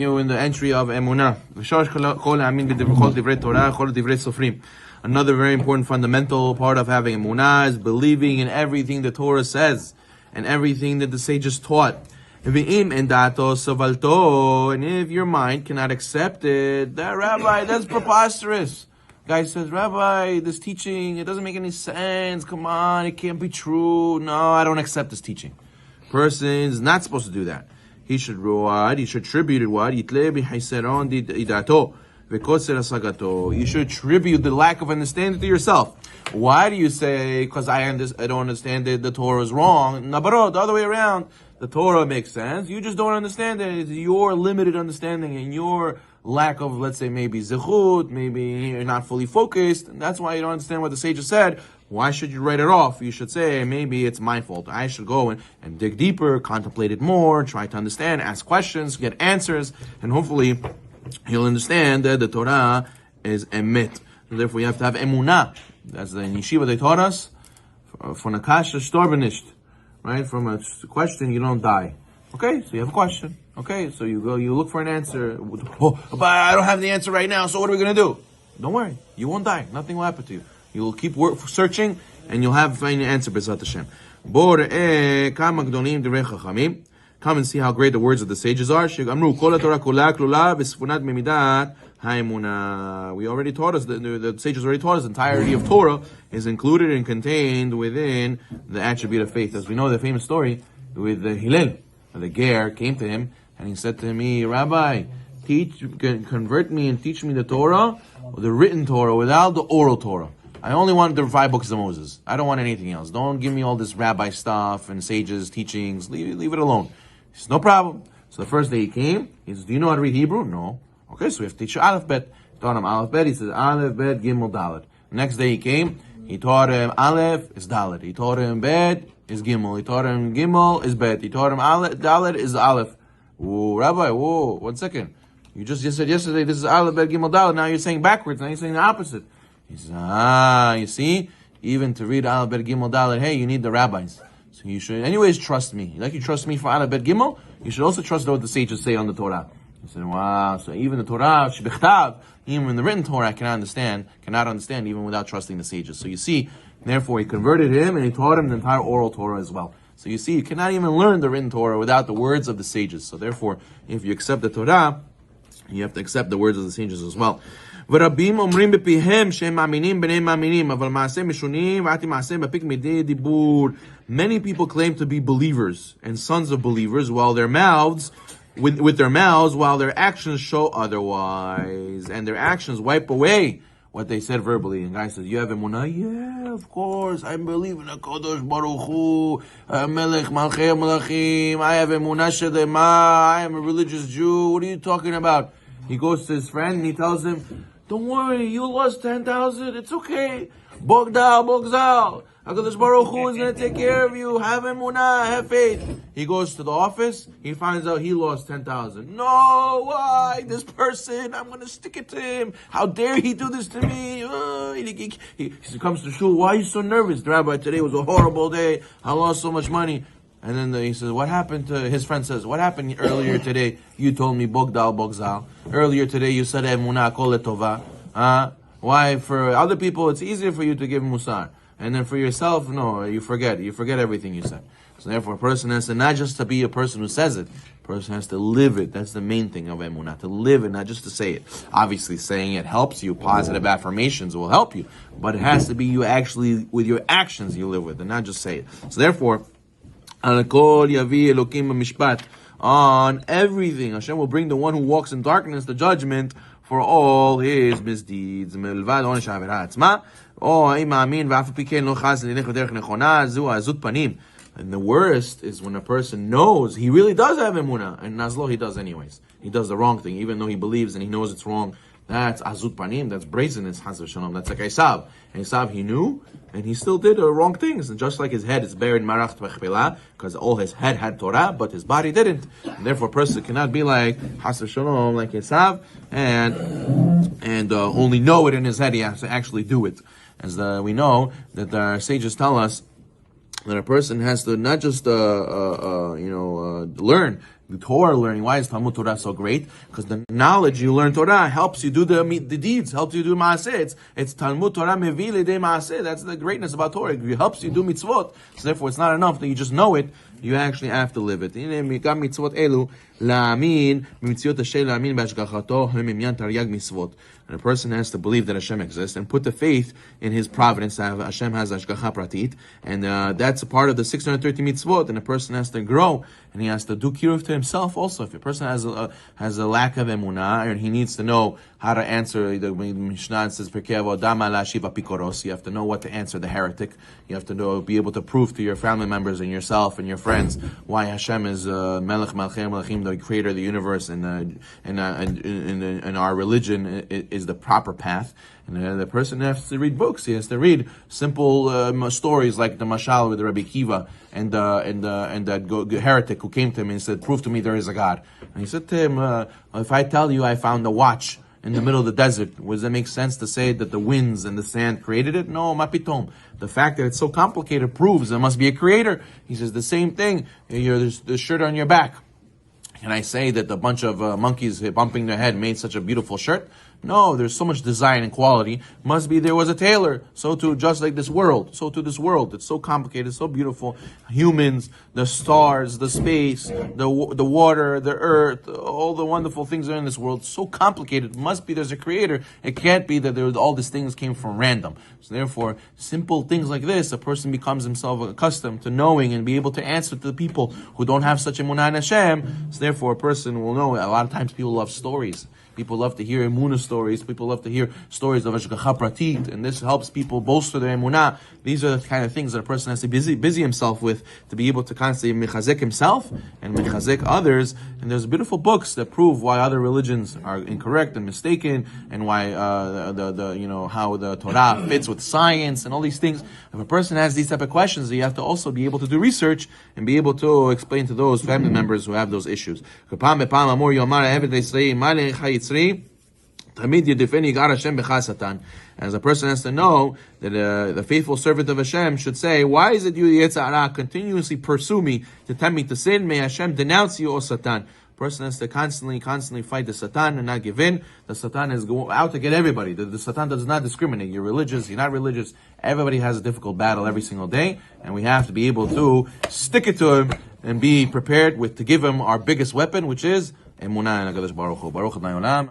In the entry of Emunah. Another very important fundamental part of having Emunah is believing in everything the Torah says and everything that the sages taught. And if your mind cannot accept it, that Rabbi, that's preposterous. Guy says, Rabbi, this teaching, it doesn't make any sense. Come on, it can't be true. No, I don't accept this teaching. Person is not supposed to do that. He should attribute it what? You should attribute the lack of understanding to yourself. Why do you say, because I don't understand it, the Torah is wrong? No, but the other way around. The Torah makes sense. You just don't understand it. It's your limited understanding and your lack of, let's say, maybe zechut, maybe you're not fully focused, and that's why you don't understand what the sages said. Why should you write it off? You should say, maybe it's my fault. I should go and dig deeper, contemplate it more, try to understand, ask questions, get answers, and hopefully you'll understand that the Torah is emet. Therefore, you have to have emunah. That's the yeshiva they taught us. Von a kasha storben nicht. Right? From a question, you don't die. Okay, so you have a question. Okay, so you go, you look for an answer. Oh, but I don't have the answer right now, so what are we going to do? Don't worry, you won't die. Nothing will happen to you. You will keep searching, and you'll find your answer, B'ezrat Hashem. Come and see how great the words of the sages are. We already taught us, the sages already taught us, the entirety of Torah is included and contained within the attribute of faith. As we know the famous story with Hillel, the Ger came to him and he said to me, Rabbi, convert me and teach me the Torah, the written Torah, without the oral Torah. I only want the 5 books of Moses. I don't want anything else. Don't give me all this rabbi stuff and sages, teachings. Leave it alone. He says, no problem. So the first day he came, he says, do you know how to read Hebrew? No. Okay, so we have to teach you Aleph Bet. He taught him Aleph Bet. He says, Aleph Bet, Gimel, Dalet. Next day he came, he taught him Aleph is Dalet. He taught him Bet is Gimel. He taught him Gimel is Bet. He taught him Dalet is Aleph. Whoa, Rabbi, 1 second. You just said yesterday this is Aleph Bet, Gimel, Dalet. Now you're saying backwards. Now you're saying the opposite. He says, you see? Even to read Aleph Bet, Gimel, Dalet, hey, you need the rabbis. So you should anyways trust me. Like you trust me for Aleph Bet, Gimel, you should also trust what the sages say on the Torah. He said, wow, so even the Torah, even the written Torah, I cannot understand even without trusting the sages. So you see, therefore he converted him and he taught him the entire oral Torah as well. So you see, you cannot even learn the written Torah without the words of the sages. So therefore, if you accept the Torah, you have to accept the words of the sages as well. Many people claim to be believers and sons of believers while their mouths, with their mouths, while their actions show otherwise. And their actions wipe away what they said verbally. And guy says, you have Emunah? Yeah, of course. I believe in a Kodosh Baruch Hu, Melech Malchei Malachim. I have Emunah Shedema. I am a religious Jew. What are you talking about? He goes to his friend and he tells him, don't worry, you lost 10,000. It's okay. Bogzal. HaKadosh Baruch Hu is going to take care of you. Have emunah, have faith. He goes to the office. He finds out he lost 10,000. No, why? This person, I'm going to stick it to him. How dare he do this to me? He comes to shul. Why are you so nervous? Rabbi, today was a horrible day. I lost so much money. And then he says, what happened to, his friend says, what happened earlier today? You told me Bogzal. Earlier today you said emunah kol letova. Why? For other people it's easier for you to give musar. And then for yourself, no, you forget everything you said. So therefore a person has to, not just to be a person who says it, a person has to live it. That's the main thing of emunah, to live it, not just to say it. Obviously saying it helps you, positive affirmations will help you, but it has to be you actually, with your actions you live with it, and not just say it. So therefore, on everything, Hashem will bring the one who walks in darkness the judgment for all his misdeeds. And the worst is when a person knows he really does have emunah, and nazlo he does anyways. He does the wrong thing, even though he believes and he knows it's wrong. That's azut panim, that's brazenness, chas v'shalom. That's like Esav. Esav, he knew, and he still did wrong things. And just like his head is buried in marach tvechpelah, because all his head had Torah, but his body didn't. And therefore a person cannot be like chas v'shalom, like Esav, and only know it in his head. He has to actually do it. As we know, that our sages tell us that a person has to not just learn, The Torah learning. Why is Talmud Torah so great? Because the knowledge you learn Torah helps you do the deeds, helps you do maaseh. It's Talmud Torah mevi lidei maaseh. That's the greatness about Torah. It helps you do mitzvot. So therefore, it's not enough that you just know it. You actually have to live it. And a person has to believe that Hashem exists and put the faith in His providence. Hashem has Hashgacha Pratit, and that's a part of the 630 mitzvot. And a person has to grow, and he has to do kiruv to himself also. If a person has a lack of emunah, and he needs to know how to answer, the Mishnah says, you have to know what to answer the heretic. You have to be able to prove to your family members and yourself and your friends why Hashem is Melech Malchei Melechim, the creator of the universe, and our religion is the proper path. And the person has to read books. He has to read simple stories like the Mashal with Rabbi Kiva and that heretic who came to him and said, "Prove to me there is a God." And he said to him, "If I tell you I found a watch in the middle of the desert, does that make sense to say that the winds and the sand created it? No, mapitom. The fact that it's so complicated proves there must be a creator." He says the same thing. There's the shirt on your back. Can I say that a bunch of monkeys bumping their head made such a beautiful shirt? No, there's so much design and quality. Must be there was a tailor. So too, just like this world. So too this world. It's so complicated, so beautiful. Humans, the stars, the space, the water, the earth, all the wonderful things that are in this world. So complicated. Must be there's a creator. It can't be that all these things came from random. So therefore, simple things like this, a person becomes himself accustomed to knowing and be able to answer to the people who don't have such emunah in Hashem. So therefore, a person will know. A lot of times people love stories. People love to hear Emunah stories. People love to hear stories of Hashgacha Pratit, and this helps people bolster their Emunah. These are the kind of things that a person has to busy himself with to be able to constantly mechazek himself and mechazek others. And there's beautiful books that prove why other religions are incorrect and mistaken, and why how the Torah fits with science and all these things. If a person has these type of questions, you have to also be able to do research and be able to explain to those family members who have those issues. As a person has to know that the faithful servant of Hashem should say, "Why is it you, Yetzer Hara, continuously pursue me to tempt me to sin? May Hashem denounce you, O Satan." Person has to constantly fight the Satan and not give in. The Satan is out to get everybody. The Satan does not discriminate. You're religious, you're not religious. Everybody has a difficult battle every single day, and we have to be able to stick it to him and be prepared to give him our biggest weapon, which is Emunah in HaKadosh Baruch Hu. Baruch Adonai Olam.